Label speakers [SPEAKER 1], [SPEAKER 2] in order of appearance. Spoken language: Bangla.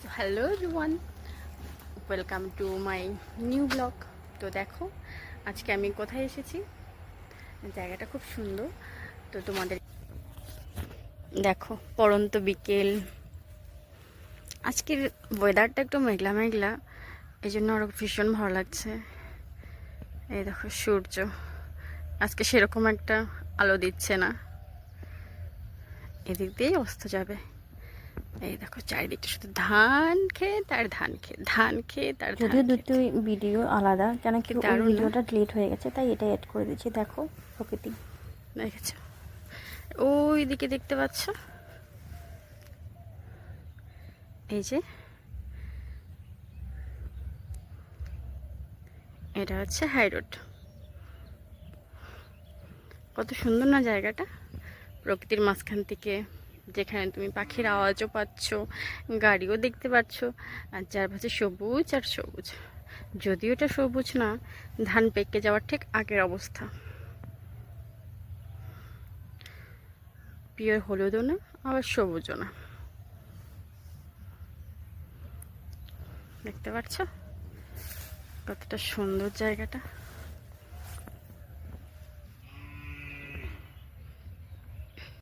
[SPEAKER 1] তো hello everyone, welcome to my new blog. তো দেখো আজকে আমি কোথায় এসেছি, জায়গাটা খুব সুন্দর। তো তোমাদের দেখো পড়ন্ত বিকেল, আজকের ওয়েদারটা একটু মেঘলা মেঘলা, এই জন্য আরও ভীষণ ভালো লাগছে। এই দেখো সূর্য আজকে সেরকম একটা আলো দিচ্ছে না, এদিক দিয়েই অস্ত যাবে। এই দেখো চারিদিকটা শুধু ধান ক্ষেত আর ধান ক্ষেত, ধান ক্ষেত আর ধান
[SPEAKER 2] যদিও
[SPEAKER 1] ক্ষেত।
[SPEAKER 2] দুটো ভিডিও আলাদা, কেন কি
[SPEAKER 1] কি
[SPEAKER 2] ওই
[SPEAKER 1] দারুণ না?
[SPEAKER 2] ভিডিওটা ডিলিট হয়ে গেছে, তাই এটা অ্যাড করে দিচ্ছি। দেখো প্রকৃতি।
[SPEAKER 1] দেখেছো ওই দিকে দেখতে পাচ্ছ, এই যে এটা হচ্ছে হাই রোড। কত সুন্দর না জায়গাটা, প্রকৃতির মাঝখান থেকে, যেখানে তুমি পাখির আওয়াজও পাচ্ছ, গাড়িও দেখতে পাচ্ছ, আর চারপাশে সবুজ আর সবুজ। যদিও এটা সবুজ না, ধান পেকে যাওয়ার ঠিক আগের অবস্থা, পিওর হলুদও না আবার সবুজও না। দেখতে পাচ্ছ কতটা সুন্দর জায়গাটা।